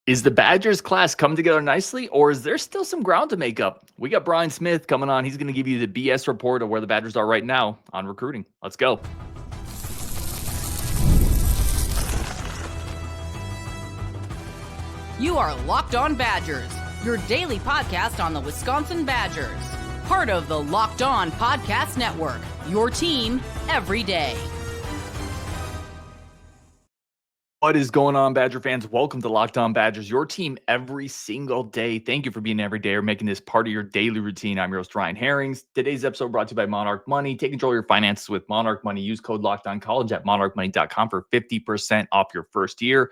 Is the Badgers class coming together nicely, or is there still some ground to make up? We got Brian Smith coming on. He's going to give you the BS report of where the Badgers are right now on recruiting. Let's go. You are Locked On Badgers, your daily podcast on the Wisconsin Badgers. Part of the Locked On Podcast Network, your team every day. What is going on, Badger fans? Welcome to Locked On Badgers, your team every single day. Thank you for being every day or making this part of your daily routine. I'm your host, Ryan Harings. Today's episode brought to you by Monarch Money. Take control of your finances with Monarch Money. Use code LOCKEDONCollege at monarchmoney.com for 50% off your first year.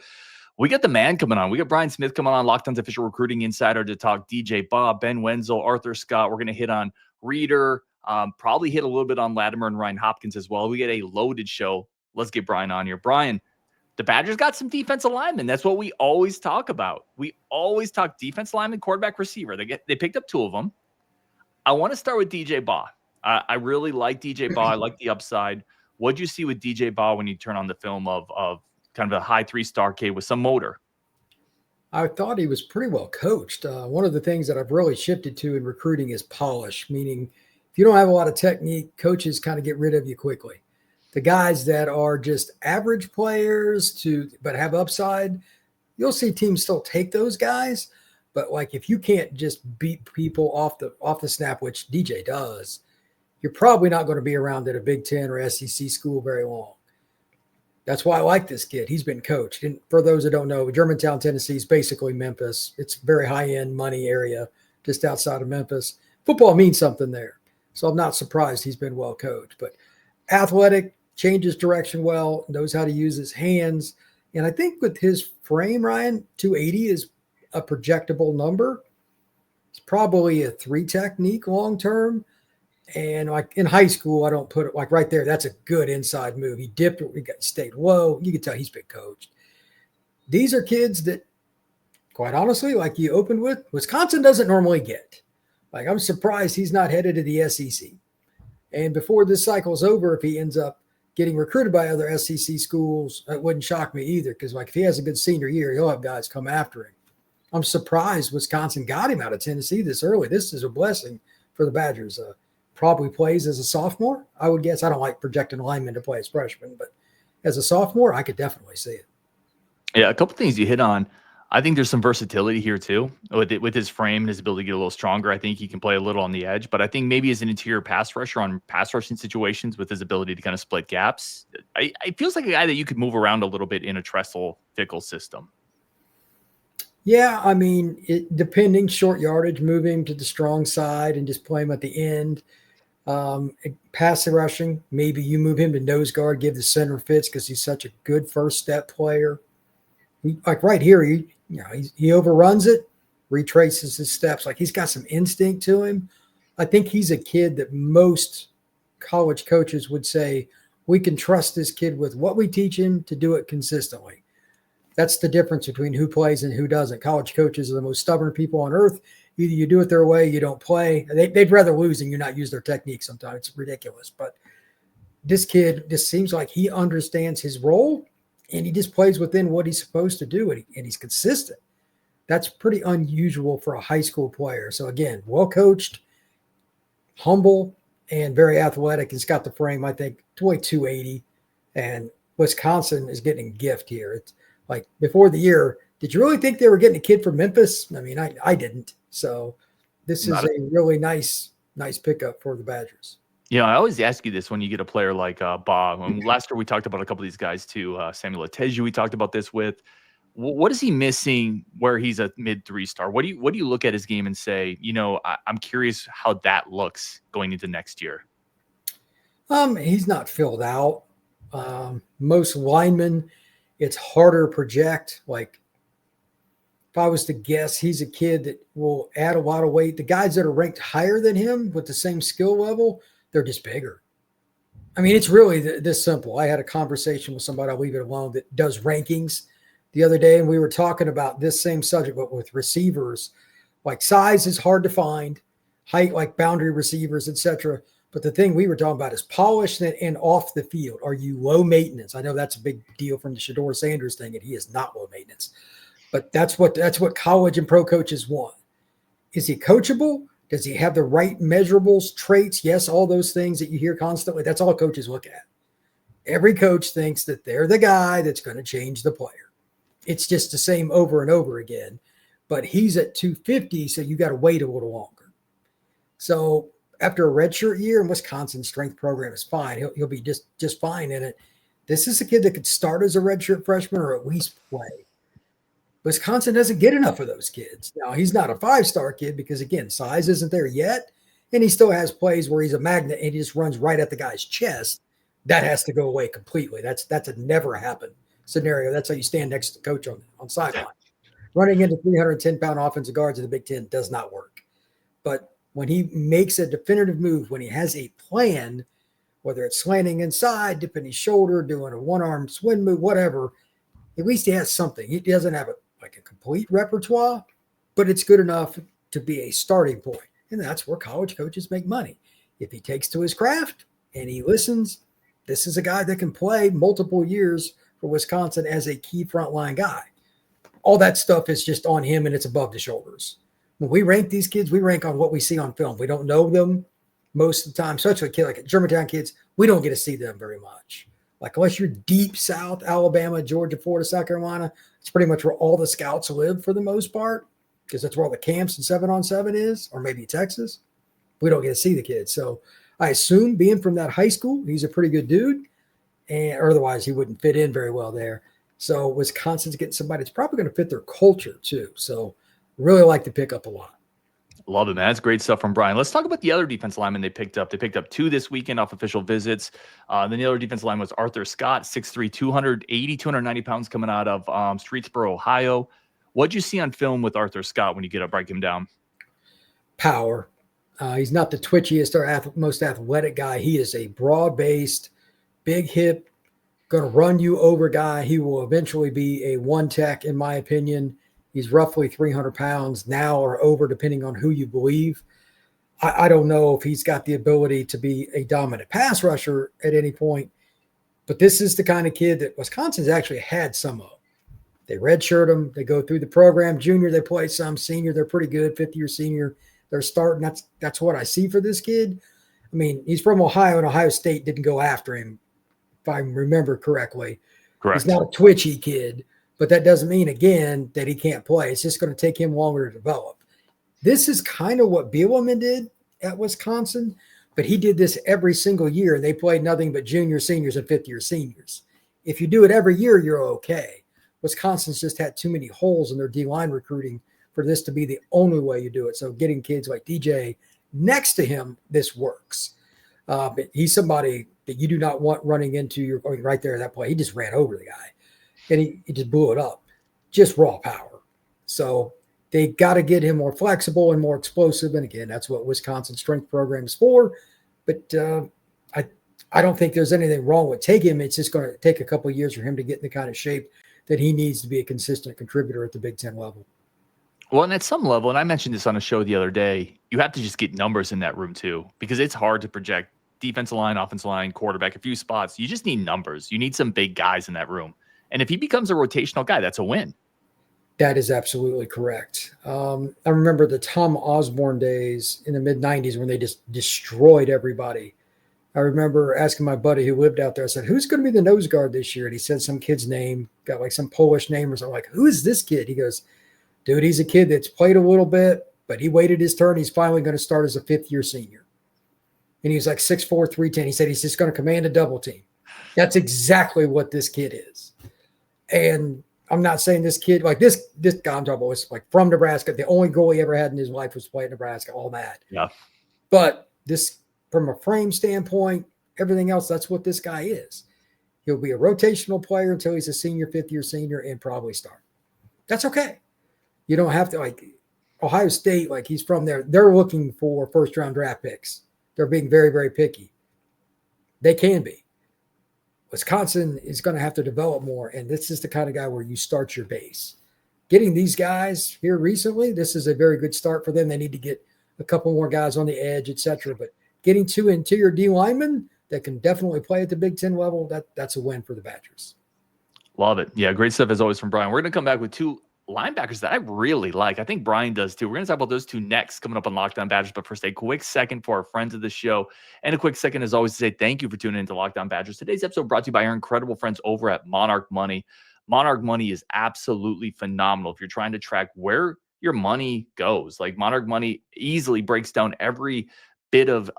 We got the man coming on. We got Brian Smith coming on, Locked On's official recruiting insider, to talk DJ Bob, Ben Wenzel, Arthur Scott. We're going to hit on Reer, probably hit a little bit on Latimer and Ryan Hopkins as well. We get a loaded show. Let's get Brian on here. Brian, the Badgers got some defensive linemen. That's what we always talk about. We always talk defense lineman, quarterback, receiver. They picked up two of them. I want to start with DJ Baugh. I really like DJ Baugh. I like the upside. What'd you see with DJ Baugh when you turn on the film of kind of a high 3-star kid with some motor? I thought he was pretty well coached. One of the things that I've really shifted to in recruiting is polish, meaning if you don't have a lot of technique, coaches kind of get rid of you quickly. The guys that are just average players but have upside, you'll see teams still take those guys. But like if you can't just beat people off the snap, which DJ does, you're probably not going to be around at a Big Ten or SEC school very long. That's why I like this kid. He's been coached. And for those that don't know, Germantown, Tennessee is basically Memphis. It's a very high-end money area just outside of Memphis. Football means something there. So I'm not surprised he's been well coached. But athletic, changes direction well, knows how to use his hands. And I think with his frame, Ryan, 280 is a projectable number. It's probably a 3 technique long-term. And like in high school, I don't put it like right there. That's a good inside move. He dipped it. He stayed low. You can tell he's been coached. These are kids that, quite honestly, like you opened with, Wisconsin doesn't normally get. Like I'm surprised he's not headed to the SEC. And before this cycle's over, if he ends up getting recruited by other SEC schools, it wouldn't shock me either. Because like if he has a good senior year, he'll have guys come after him. I'm surprised Wisconsin got him out of Tennessee this early. This is a blessing for the Badgers. Probably plays as a sophomore, I would guess. I don't like projecting linemen to play as freshmen, but as a sophomore, I could definitely see it. Yeah, a couple things you hit on. I think there's some versatility here too. With his frame and his ability to get a little stronger, I think he can play a little on the edge. But I think maybe as an interior pass rusher on pass rushing situations with his ability to kind of split gaps, it feels like a guy that you could move around a little bit in a Tressel-Fickle system. Yeah, I mean, depending, short yardage, move him to the strong side and just play him at the end. Pass rushing, maybe you move him to nose guard, give the center fits because he's such a good first step player. Like right here, he overruns it, retraces his steps. Like he's got some instinct to him. I think he's a kid that most college coaches would say, we can trust this kid with what we teach him to do it consistently. That's the difference between who plays and who doesn't. College coaches are the most stubborn people on earth. Either you do it their way, you don't play. They'd rather lose than you not use their technique sometimes. It's ridiculous. But this kid just seems like he understands his role, and he just plays within what he's supposed to do, and he's consistent. That's pretty unusual for a high school player. So, again, well-coached, humble, and very athletic. He's got the frame, I think, to weigh 280. And Wisconsin is getting a gift here. It's like before the year, did you really think they were getting a kid from Memphis? I mean, I didn't. So this is a really nice pickup for the Badgers. Yeah, I always ask you this when you get a player like Bob. Last year we talked about a couple of these guys too. Samuel Ateju, we talked about this with. What is he missing where he's a mid 3-star? What do you look at his game and say, I'm curious how that looks going into next year? He's not filled out. Most linemen, it's harder to project. Like if I was to guess, he's a kid that will add a lot of weight. The guys that are ranked higher than him with the same skill level, they're just bigger. I mean, it's really this simple. I had a conversation with somebody, I'll leave it alone, that does rankings the other day, and we were talking about this same subject, but with receivers. Like size is hard to find, height like boundary receivers, etc. But the thing we were talking about is polish and off the field. Are you low maintenance? I know that's a big deal from the Shedeur Sanders thing, and he is not low maintenance. But that's what college and pro coaches want. Is he coachable? Does he have the right measurables, traits? Yes, all those things that you hear constantly. That's all coaches look at. Every coach thinks that they're the guy that's going to change the player. It's just the same over and over again. But he's at 250, so you got to wait a little longer. So after a redshirt year, and Wisconsin's strength program is fine. He'll be just fine in it. This is a kid that could start as a redshirt freshman or at least play. Wisconsin doesn't get enough of those kids. Now, he's not a five-star kid because, again, size isn't there yet, and he still has plays where he's a magnet and he just runs right at the guy's chest. That has to go away completely. That's a never happen scenario. That's how you stand next to the coach on sideline. Running into 310-pound offensive guards in the Big Ten does not work. But when he makes a definitive move, when he has a plan, whether it's slanting inside, dipping his shoulder, doing a one-arm swing move, whatever, at least he has something. He doesn't have a complete repertoire, but it's good enough to be a starting point. And that's where college coaches make money. If he takes to his craft and he listens, this is a guy that can play multiple years for Wisconsin as a key frontline guy. All that stuff is just on him and it's above the shoulders. When we rank these kids, we rank on what we see on film. We don't know them most of the time, especially a kid like Germantown kids. We don't get to see them very much. Like unless you're deep South, Alabama, Georgia, Florida, South Carolina, it's pretty much where all the scouts live for the most part because that's where all the camps and 7-on-7 is, or maybe Texas. We don't get to see the kids. So I assume being from that high school, he's a pretty good dude, and otherwise he wouldn't fit in very well there. So Wisconsin's getting somebody that's probably going to fit their culture too. So really like to pick up a lot. Love it, man. That's great stuff from Brian. Let's talk about the other defensive lineman they picked up. They picked up 2 this weekend off official visits. Then the other defensive lineman was Arthur Scott, 6'3", 290 pounds, coming out of Streetsboro, Ohio. What'd you see on film with Arthur Scott when you get up, break him down? Power. He's not the twitchiest or most athletic guy. He is a broad-based, big hip, going to run you over guy. He will eventually be a one tech, in my opinion. He's roughly 300 pounds now or over, depending on who you believe. I don't know if he's got the ability to be a dominant pass rusher at any point, but this is the kind of kid that Wisconsin's actually had some of. They redshirt him. They go through the program. Junior, they play some. Senior, they're pretty good. Fifth-year senior, they're starting. That's what I see for this kid. I mean, he's from Ohio, and Ohio State didn't go after him, if I remember correctly. Correct. He's not a twitchy kid. But that doesn't mean, again, that he can't play. It's just going to take him longer to develop. This is kind of what Bielema did at Wisconsin, but he did this every single year, and they played nothing but junior seniors and fifth-year seniors. If you do it every year, you're okay. Wisconsin's just had too many holes in their D-line recruiting for this to be the only way you do it. So getting kids like DJ next to him, this works. But he's somebody that you do not want running into your right there at that play. He just ran over the guy. And he just blew it up, just raw power. So they got to get him more flexible and more explosive. And again, that's what Wisconsin strength program is for. But I don't think there's anything wrong with taking him. It's just going to take a couple of years for him to get in the kind of shape that he needs to be a consistent contributor at the Big Ten level. Well, and at some level, and I mentioned this on a show the other day, you have to just get numbers in that room too, because it's hard to project defensive line, offensive line, quarterback, a few spots. You just need numbers. You need some big guys in that room. And if he becomes a rotational guy, that's a win. That is absolutely correct. I remember the Tom Osborne days in the mid-'90s when they just destroyed everybody. I remember asking my buddy who lived out there, I said, who's going to be the nose guard this year? And he said some kid's name, got like some Polish name or something. I'm like, who is this kid? He goes, dude, he's a kid that's played a little bit, but he waited his turn. He's finally going to start as a fifth-year senior. And he was like 6'4", 310. He said he's just going to command a double team. That's exactly what this kid is. And I'm not saying this kid, like this guy I'm talking about was like from Nebraska. The only goal he ever had in his life was play at Nebraska, all that. Yeah. But this, from a frame standpoint, everything else, that's what this guy is. He'll be a rotational player until he's a senior, fifth-year senior, and probably start. That's okay. You don't have to, like, Ohio State, like he's from there. They're looking for first-round draft picks. They're being very, very picky. They can be. Wisconsin is going to have to develop more, and this is the kind of guy where you start your base. Getting these guys here recently, this is a very good start for them. They need to get a couple more guys on the edge, et cetera. But getting 2 interior D linemen that can definitely play at the Big Ten level, that's a win for the Badgers. Love it. Yeah, great stuff as always from Brian. We're going to come back with 2 linebackers that I really like. I think Brian does too. We're going to talk about those two next, coming up on Locked On Badgers. But first, a quick second for our friends of the show. And a quick second, as always, to say thank you for tuning into Locked On Badgers. Today's episode brought to you by our incredible friends over at Monarch Money. Monarch Money is absolutely phenomenal if you're trying to track where your money goes. Like, Monarch Money easily breaks down every bit of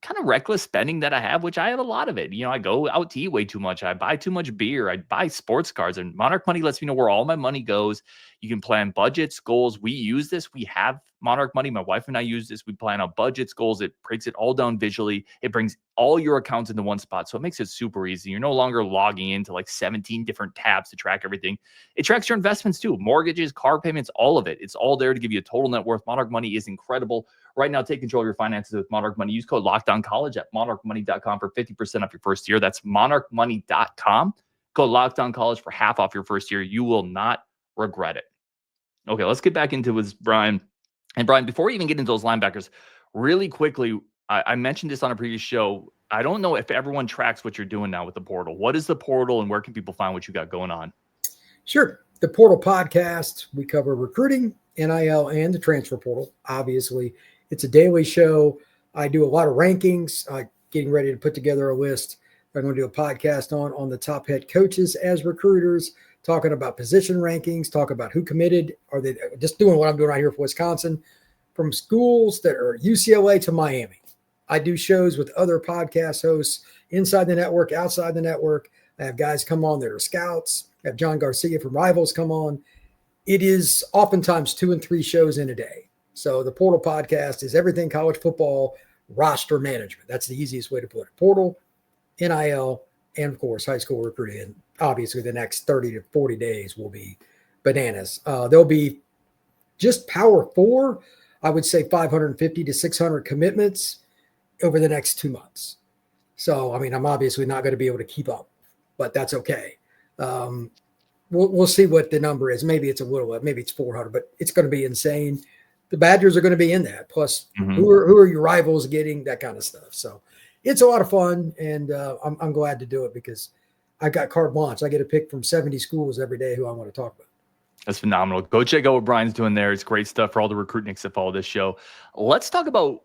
kind of reckless spending that I have, which I have a lot of it. You know, I go out to eat way too much. I buy too much beer. I buy sports cards, and Monarch Money lets me know where all my money goes. You can plan budgets, goals. We use this. We have Monarch Money. My wife and I use this. We plan out budgets, goals. It breaks it all down visually. It brings all your accounts into one spot. So it makes it super easy. You're no longer logging into like 17 different tabs to track everything. It tracks your investments too, mortgages, car payments, all of it. It's all there to give you a total net worth. Monarch Money is incredible. Right now, take control of your finances with Monarch Money. Use code LOCKEDONCollege at monarchmoney.com for 50% off your first year. That's monarchmoney.com. Code LOCKEDONCollege for half off your first year. You will not regret it. Okay, let's get back into this, Brian. And Brian, before we even get into those linebackers, really quickly, I mentioned this on a previous show. I don't know if everyone tracks what you're doing now with the portal. What is the portal, and where can people find what you got going on? Sure. The Portal Podcast, we cover recruiting, NIL, and the transfer portal. Obviously, it's a daily show. I do a lot of rankings, getting ready to put together a list. I'm going to do a podcast on the top head coaches as recruiters, talking about position rankings, talk about who committed. Are they just doing what I'm doing right here for Wisconsin, from schools that are UCLA to Miami. I do shows with other podcast hosts inside the network, outside the network. I have guys come on that are scouts. I have John Garcia from Rivals come on. It is oftentimes 2 and 3 shows in a day. So the Portal Podcast is everything college football roster management. That's the easiest way to put it. Portal, NIL, and of course, high school recruiting. And obviously the next 30 to 40 days will be bananas. There'll be just Power 4, I would say 550 to 600 commitments over the next 2 months. So, I mean, I'm obviously not going to be able to keep up, but that's okay. We'll see what the number is. Maybe it's a little, maybe it's 400, but it's going to be insane. The Badgers are going to be in that. Plus, who are your rivals getting, that kind of stuff. So it's a lot of fun, and I'm glad to do it because I got carte blanche. I get to pick from 70 schools every day who I want to talk about. That's phenomenal. Go check out what Brian's doing there. It's great stuff for all the recruitniks that follow this show. Let's talk about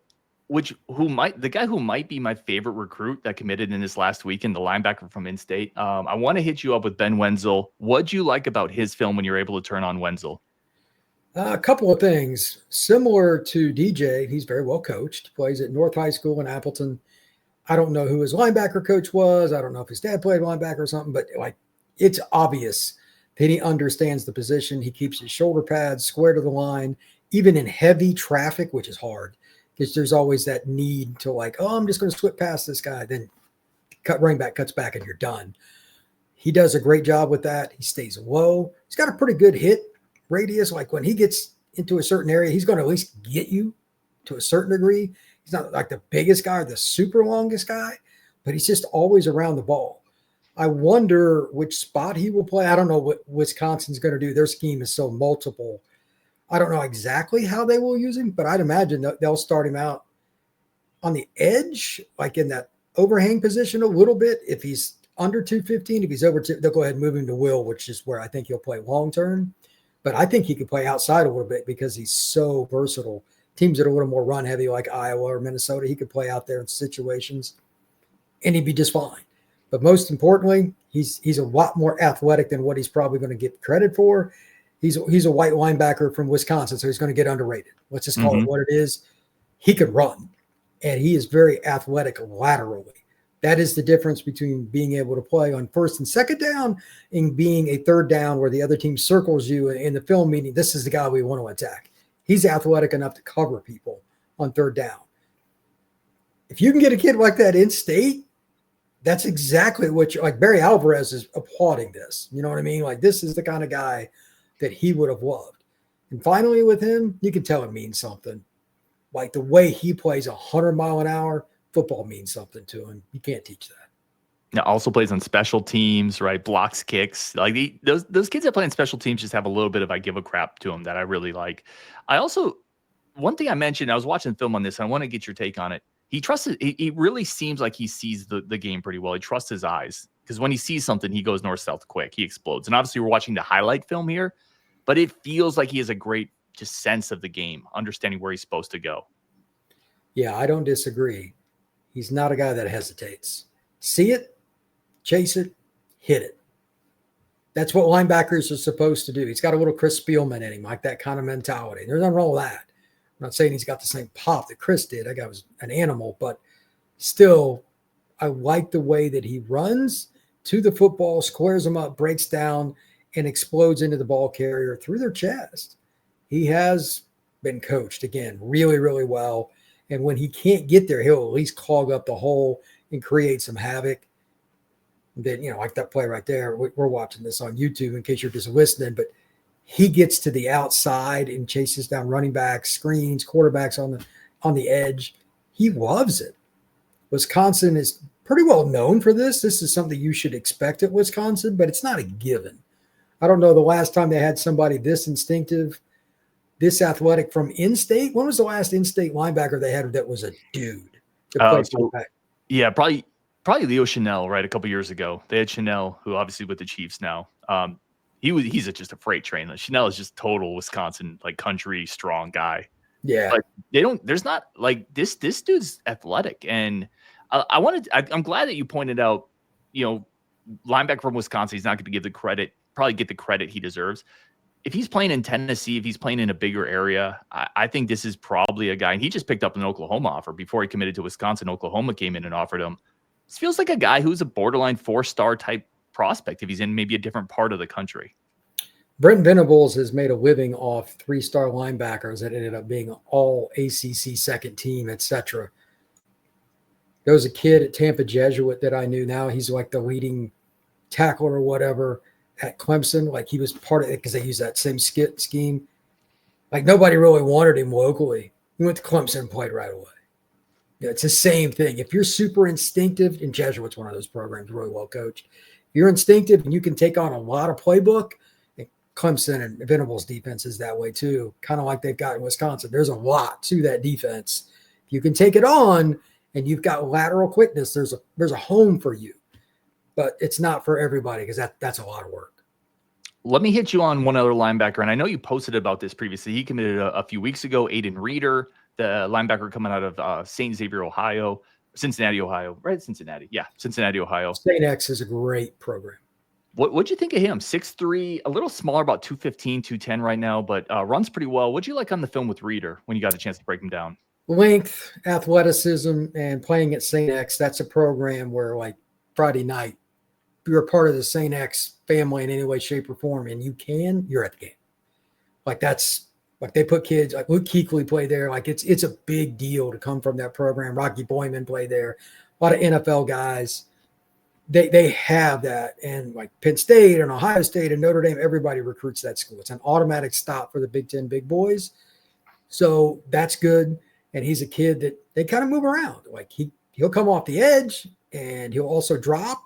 the guy who might be my favorite recruit that committed in this last weekend, the linebacker from in-state. I want to hit you up with Ben Wenzel. What'd you like about his film when you're able to turn on Wenzel? A couple of things. Similar to DJ, he's very well coached. He plays at North High School in Appleton. I don't know who his linebacker coach was. I don't know if his dad played linebacker or something, but like, it's obvious that he understands the position. He keeps his shoulder pads square to the line, even in heavy traffic, which is hard because there's always that need to like, oh, I'm just going to slip past this guy. Then running back cuts back and you're done. He does a great job with that. He stays low. He's got a pretty good hit radius. Like when he gets into a certain area, he's going to at least get you to a certain degree. He's not like the biggest guy or the super longest guy, but he's just always around the ball. I wonder which spot he will play. I don't know what Wisconsin's going to do. Their scheme is so multiple. I don't know exactly how they will use him, but I'd imagine that they'll start him out on the edge, like in that overhang position a little bit. If he's under 215, if he's over, they'll go ahead and move him to Will, which is where I think he'll play long-term. But I think he could play outside a little bit because he's so versatile. Teams that are a little more run heavy like Iowa or Minnesota, he could play out there in situations and he'd be just fine. But most importantly, he's a lot more athletic than what he's probably going to get credit for. He's a white linebacker from Wisconsin, so he's going to get underrated. Let's just call it what it is. He can run, and he is very athletic laterally. That is the difference between being able to play on first and second down and being a third down where the other team circles you in the film, meaning this is the guy we want to attack. He's athletic enough to cover people on third down. If you can get a kid like that in state, that's exactly what like Barry Alvarez is applauding this. You know what I mean? Like this is the kind of guy that he would have loved. And finally with him, you can tell it means something. Like the way he plays 100 mile an hour, football means something to him. You can't teach that. Now also plays on special teams, right? Blocks kicks. Like those kids that play on special teams just have a little bit of I give a crap to them that I really like. I also, one thing I mentioned, I was watching film on this, and I want to get your take on it. He really seems like he sees the game pretty well. He trusts his eyes because when he sees something, he goes north-south quick. He explodes. And obviously we're watching the highlight film here. but it feels like he has a great just sense of the game, understanding where he's supposed to go. Yeah, I don't disagree. He's not a guy that hesitates. See it, chase it, hit it. That's what linebackers are supposed to do. He's got a little Chris Spielman in him, like that kind of mentality. There's nothing wrong with that. I'm not saying he's got the same pop that Chris did. That guy was an animal, but still, I like the way that he runs to the football, squares them up, breaks down, and explodes into the ball carrier through their chest. He has been coached, again, really, really well. And when he can't get there, he'll at least clog up the hole and create some havoc. That, like that play right there, we're watching this on YouTube in case you're just listening, but he gets to the outside and chases down running backs, screens, quarterbacks on the edge. He loves it. Wisconsin is pretty well known for this. This is something you should expect at Wisconsin, but it's not a given. I don't know the last time they had somebody this instinctive, this athletic from in-state. When was the last in-state linebacker they had that was a dude? Yeah, probably Leo Chanel, right? A couple years ago, they had Chanel, who obviously with the Chiefs now. He's just a freight train. Chanel is just total Wisconsin, like country strong guy. Yeah, but there's not like this dude's athletic, and I'm glad that you pointed out, linebacker from Wisconsin, he's not going to probably get the credit he deserves. If he's playing in Tennessee, if he's playing in a bigger area, I think this is probably a guy, and he just picked up an Oklahoma offer before he committed to Wisconsin. Oklahoma came in and offered him. This feels like a guy who's a borderline 4-star type prospect if he's in maybe a different part of the country. Brent Venables has made a living off 3-star linebackers that ended up being all ACC second team, etc. There was a kid at Tampa Jesuit that I knew. Now he's like the leading tackler or whatever at Clemson. Like he was part of it because they use that same scheme. Like nobody really wanted him locally. He went to Clemson and played right away. Yeah, it's the same thing. If you're super instinctive, and Jesuit's one of those programs, really well coached. If you're instinctive and you can take on a lot of playbook, and Clemson and Venables defense is that way too, kind of like they've got in Wisconsin. There's a lot to that defense. If you can take it on and you've got lateral quickness, there's a home for you. But it's not for everybody because that's a lot of work. Let me hit you on one other linebacker, and I know you posted about this previously. He committed a few weeks ago, Aden Reer, the linebacker coming out of St. Xavier, Ohio, Cincinnati, Ohio, right? Cincinnati. Yeah, Cincinnati, Ohio. St. X is a great program. What'd you think of him? 6'3", a little smaller, about 215, 210 right now, but runs pretty well. What'd you like on the film with Reer when you got a chance to break him down? Length, athleticism, and playing at St. X, that's a program where, like, Friday night, you're a part of the St. X family in any way, shape, or form, and you're at the game. Like, that's like they put kids, like Luke Kuechly played there. Like, it's a big deal to come from that program. Rocky Boyman played there. A lot of NFL guys. They have that. And like Penn State and Ohio State and Notre Dame, everybody recruits that school. It's an automatic stop for the Big Ten big boys. So that's good. And he's a kid that they kind of move around. Like he'll come off the edge and he'll also drop.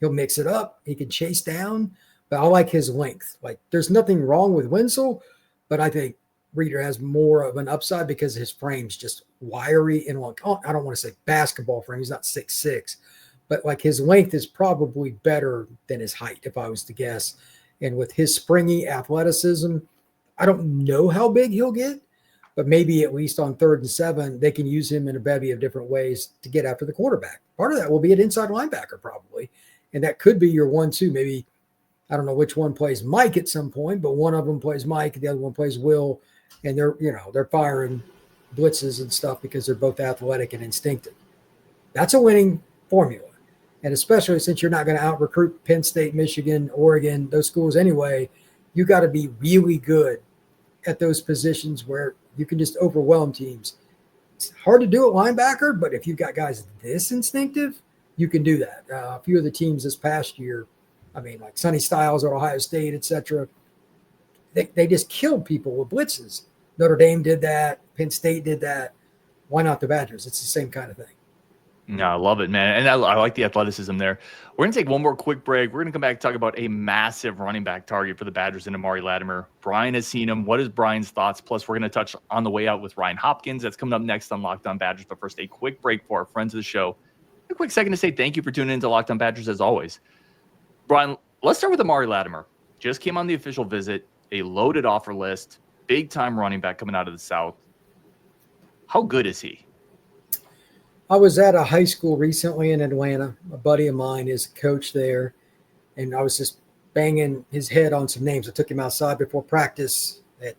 He'll mix it up. He can chase down. But I like his length. Like there's nothing wrong with Wenzel, but I think Reer has more of an upside because his frame's just wiry and long. I don't want to say basketball frame. He's not 6'6", but like his length is probably better than his height, if I was to guess. And with his springy athleticism, I don't know how big he'll get, but maybe at least on 3rd and 7, they can use him in a bevy of different ways to get after the quarterback. Part of that will be an inside linebacker probably. And that could be your 1-2. Maybe, I don't know which one plays Mike at some point, but one of them plays Mike, the other one plays Will. And they're firing blitzes and stuff because they're both athletic and instinctive. That's a winning formula. And especially since you're not going to out-recruit Penn State, Michigan, Oregon, those schools anyway, you got to be really good at those positions where you can just overwhelm teams. It's hard to do at linebacker, but if you've got guys this instinctive, you can do that. A few of the teams this past year, I mean, like Sonny Styles at Ohio State, et cetera, they just killed people with blitzes. Notre Dame did that. Penn State did that. Why not the Badgers? It's the same kind of thing. No, I love it, man. And I like the athleticism there. We're going to take one more quick break. We're going to come back and talk about a massive running back target for the Badgers in Amari Latimer. Brian has seen him. What is Brian's thoughts? Plus, we're going to touch on the way out with Ryan Hopkins. That's coming up next on Locked On Badgers. But first, a quick break for our friends of the show. A quick second to say thank you for tuning into Locked On Badgers as always. Brian, let's start with Amari Latimer. Just came on the official visit. a loaded offer list, big-time running back coming out of the South. How good is he? I was at a high school recently in Atlanta. A buddy of mine is a coach there, and I was just banging his head on some names. I took him outside before practice at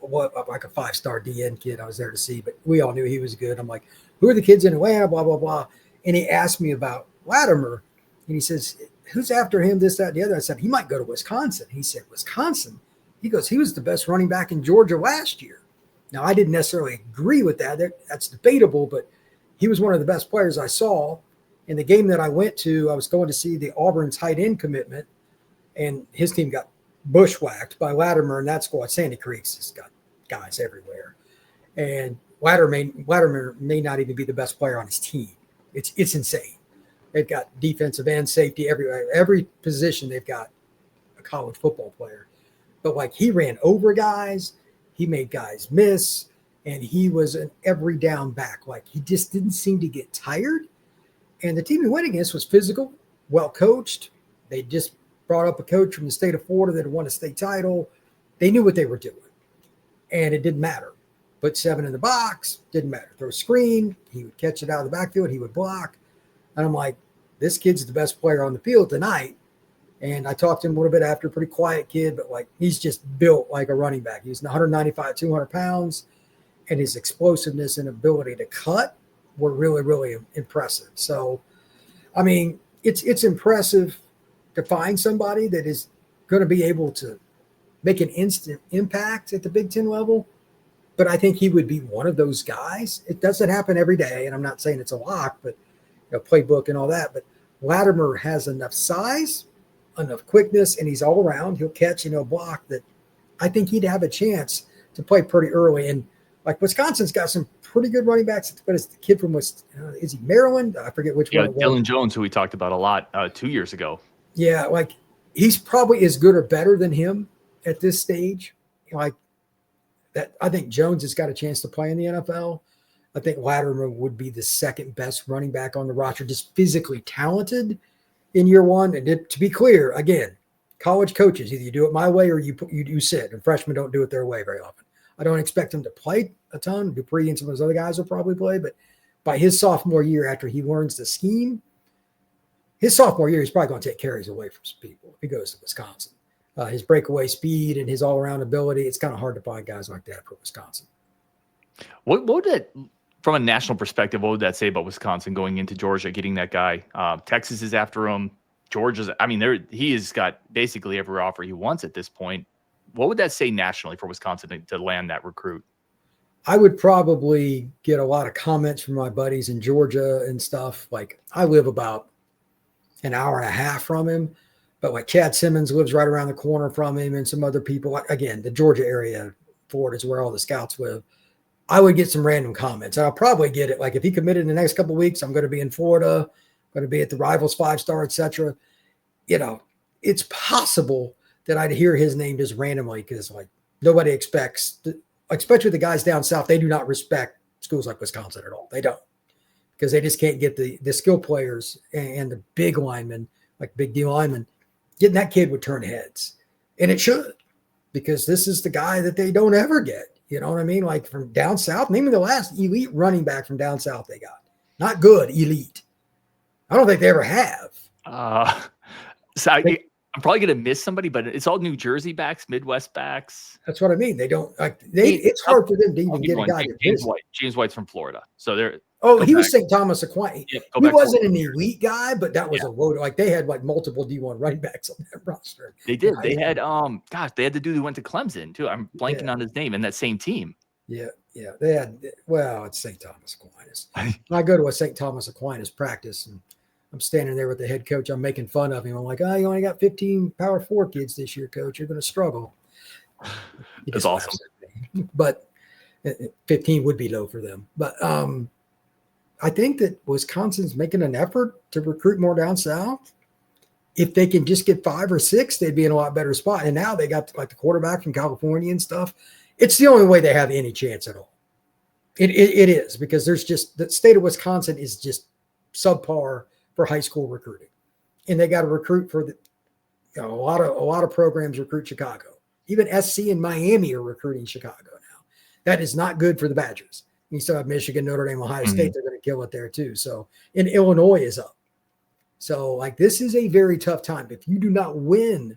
like a 5-star DN kid I was there to see, but we all knew he was good. I'm like, who are the kids in Atlanta, blah, blah, blah. And he asked me about Latimer, and he says, who's after him, this, that, and the other? I said, he might go to Wisconsin. He said, Wisconsin? He goes, he was the best running back in Georgia last year. Now, I didn't necessarily agree with that. That's debatable, but he was one of the best players I saw. In the game that I went to, I was going to see the Auburn tight end commitment, and his team got bushwhacked by Latimer, and that squad. Sandy Creek's just got guys everywhere. And Latimer may not even be the best player on his team. It's insane. They've got defensive end, safety, everywhere. Every position they've got a college football player. But like he ran over guys, he made guys miss, and he was an every down back. Like he just didn't seem to get tired. And the team he went against was physical, well coached. They just brought up a coach from the state of Florida that had won a state title. They knew what they were doing, and it didn't matter. Put 7 in the box, didn't matter. Throw a screen, he would catch it out of the backfield, he would block. And I'm like, this kid's the best player on the field tonight. And I talked to him a little bit after, pretty quiet kid, but like he's just built like a running back. He's 195, 200 pounds, and his explosiveness and ability to cut were really, really impressive. So, I mean, it's impressive to find somebody that is going to be able to make an instant impact at the Big Ten level. But I think he would be one of those guys. It doesn't happen every day, and I'm not saying it's a lock, but playbook and all that. But Latimer has enough size, enough quickness, and he's all around. He'll catch and he'll block that. I think he'd have a chance to play pretty early. And like Wisconsin's got some pretty good running backs. But it's the kid from is he Maryland? I forget which one. Dylan Jones, who we talked about a lot 2 years ago. Yeah, like he's probably as good or better than him at this stage. Like that, I think Jones has got a chance to play in the NFL. I think Latimer would be the second best running back on the roster, just physically talented in year one. And to be clear, again, college coaches, either you do it my way or you sit, and freshmen don't do it their way very often. I don't expect him to play a ton. Dupree and some of those other guys will probably play, but by his sophomore year, after he learns the scheme, his sophomore year, he's probably going to take carries away from some people if he goes to Wisconsin. His breakaway speed and his all-around ability, it's kind of hard to find guys like that for Wisconsin. What would that, from a national perspective, what would that say about Wisconsin going into Georgia, getting that guy? Texas is after him. Georgia's, I mean, he has got basically every offer he wants at this point. What would that say nationally for Wisconsin to land that recruit? I would probably get a lot of comments from my buddies in Georgia and stuff. Like I live about an hour and a half from him, but like Chad Simmons lives right around the corner from him and some other people. Again, the Georgia area, Florida is where all the scouts live. I would get some random comments. I'll probably get it. Like if he committed in the next couple of weeks, I'm going to be in Florida, going to be at the Rivals 5-star, etc. It's possible that I'd hear his name just randomly because like nobody expects, especially the guys down south, they do not respect schools like Wisconsin at all. They don't, because they just can't get the skill players and the big linemen, like big D linemen. Getting that kid would turn heads, and it should, because this is the guy that they don't ever get. You know what I mean? Like from down south, maybe the last elite running back from down south they got. Not good, elite. I don't think they ever have. I'm probably going to miss somebody, but it's all New Jersey backs, Midwest backs. That's what I mean. They don't like it's hard for them to even get a guy. James White's from Florida. So they're he was St. Thomas Aquinas. He wasn't an elite guy, but that was a load. Like they had like multiple D1 running backs on that roster. They did. They had they had the dude who went to Clemson too. I'm blanking on his name in that same team. Yeah. They had it's St. Thomas Aquinas. I go to a St. Thomas Aquinas practice and I'm standing there with the head coach. I'm making fun of him. I'm like, you only got 15 Power 4 kids this year, coach. You're going to struggle. That's awesome. But 15 would be low for them. But I think that Wisconsin's making an effort to recruit more down south. If they can just get 5 or 6, they'd be in a lot better spot. And now they got like the quarterback from California and stuff. It's the only way they have any chance at all. It is, because there's just the state of Wisconsin is just subpar for high school recruiting, and they got to recruit for a lot of programs recruit Chicago. Even SC and Miami are recruiting Chicago now. That is not good for the Badgers. You still have Michigan, Notre Dame, Ohio State. They're going to kill it there too. So, and Illinois is up. So, like, this is a very tough time. If you do not win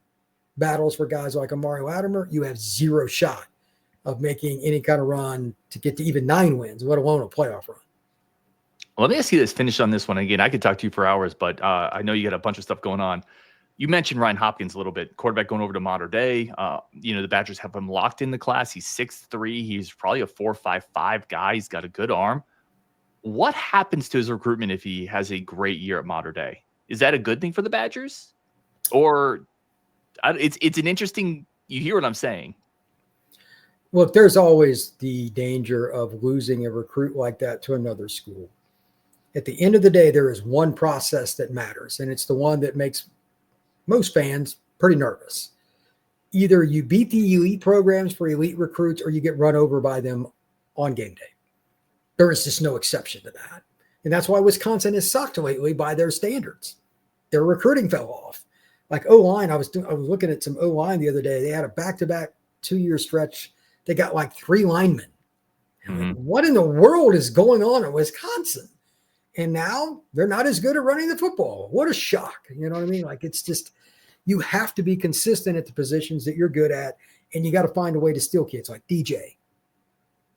battles for guys like Amari Latimer, you have zero shot of making any kind of run to get to even 9 wins, let alone a playoff run. Let me ask you this, finish on this one. Again, I could talk to you for hours, but I know you got a bunch of stuff going on. You mentioned Ryan Hopkins a little bit, quarterback going over to Mater Dei. The Badgers have him locked in the class. He's 6'3". He's probably a 4.55 guy. He's got a good arm. What happens to his recruitment if he has a great year at Mater Dei? Is that a good thing for the Badgers? Or it's an interesting, you hear what I'm saying? Look, there's always the danger of losing a recruit like that to another school. At the end of the day, there is one process that matters, and it's the one that makes most fans pretty nervous. Either you beat the elite programs for elite recruits or you get run over by them on game day. There is just no exception to that. And that's why Wisconsin has sucked lately by their standards. Their recruiting fell off. Like O-line, I was looking at some O-line the other day. They had a back-to-back 2-year stretch. They got like 3 linemen. Mm-hmm. What in the world is going on in Wisconsin? And now they're not as good at running the football. What a shock. You know what I mean? Like, it's just, you have to be consistent at the positions that you're good at, and you got to find a way to steal kids like DJ,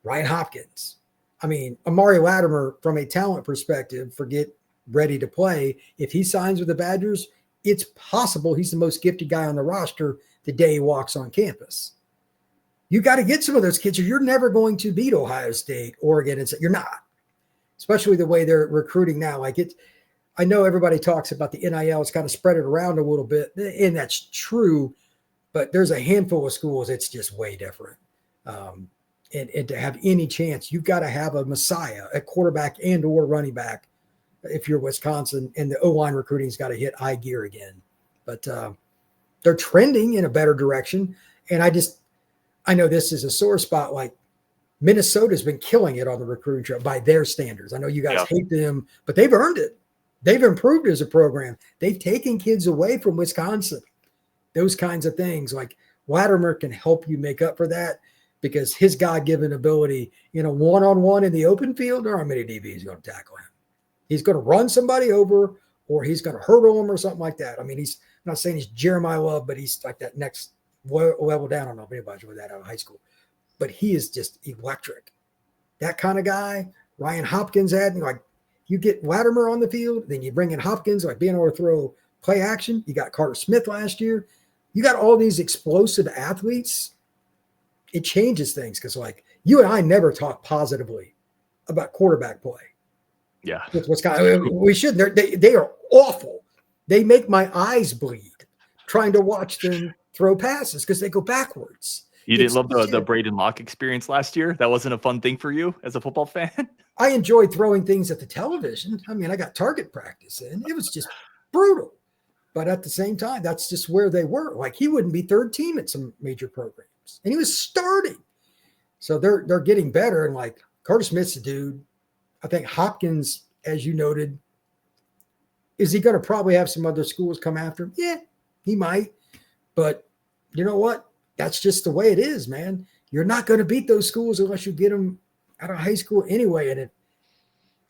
Ryan Hopkins. I mean, Amari Latimer, from a talent perspective, forget ready to play. If he signs with the Badgers, it's possible he's the most gifted guy on the roster the day he walks on campus. You got to get some of those kids, or you're never going to beat Ohio State, Oregon, and you're not. Especially the way they're recruiting now. Like, I know everybody talks about the NIL. It's kind of spread it around a little bit, and that's true. But there's a handful of schools it's just way different. And to have any chance, you've got to have a messiah, a quarterback and or running back if you're Wisconsin, and the O-line recruiting's got to hit high gear again. But they're trending in a better direction. And I know this is a sore spot. Like, Minnesota's been killing it on the recruiting trail by their standards. I know you guys hate them, but they've earned it. They've improved as a program. They've taken kids away from Wisconsin. Those kinds of things. Like, Latimer can help you make up for that because his God-given ability, one-on-one in the open field, there aren't many DBs going to tackle him. He's going to run somebody over, or he's going to hurdle him or something like that. I mean, I'm not saying he's Jeremiah Love, but he's like that next level down. I don't know if anybody's with that out of high school. But he is just electric. That kind of guy, Ryan Hopkins like, you get Latimer on the field, then you bring in Hopkins, like being able to throw play action. You got Carter Smith last year. You got all these explosive athletes. It changes things because, like, you and I never talk positively about quarterback play. Yeah. We shouldn't. They are awful. They make my eyes bleed trying to watch them throw passes because they go backwards. You didn't love the Braden Locke experience last year? That wasn't a fun thing for you as a football fan? I enjoyed throwing things at the television. I mean, I got target practice in. It was just brutal. But at the same time, that's just where they were. Like, he wouldn't be third team at some major programs. And he was starting. So they're getting better. And, like, Carter Smith's a dude. I think Hopkins, as you noted, is he going to probably have some other schools come after him? Yeah, he might. But you know what? That's just the way it is, man. You're not going to beat those schools unless you get them out of high school anyway. And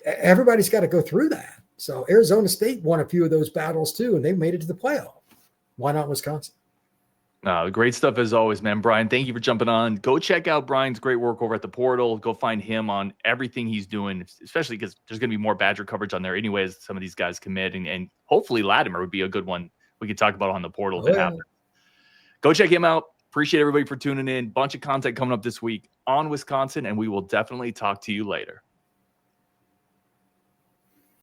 everybody's got to go through that. So Arizona State won a few of those battles too, and they made it to the playoff. Why not Wisconsin? Great stuff as always, man. Brian, thank you for jumping on. Go check out Brian's great work over at the portal. Go find him on everything he's doing, especially because there's going to be more Badger coverage on there anyways. Some of these guys commit, and hopefully Latimer would be a good one we could talk about on the portal if it happens. Go check him out. Appreciate everybody for tuning in. Bunch of content coming up this week on Wisconsin, and we will definitely talk to you later.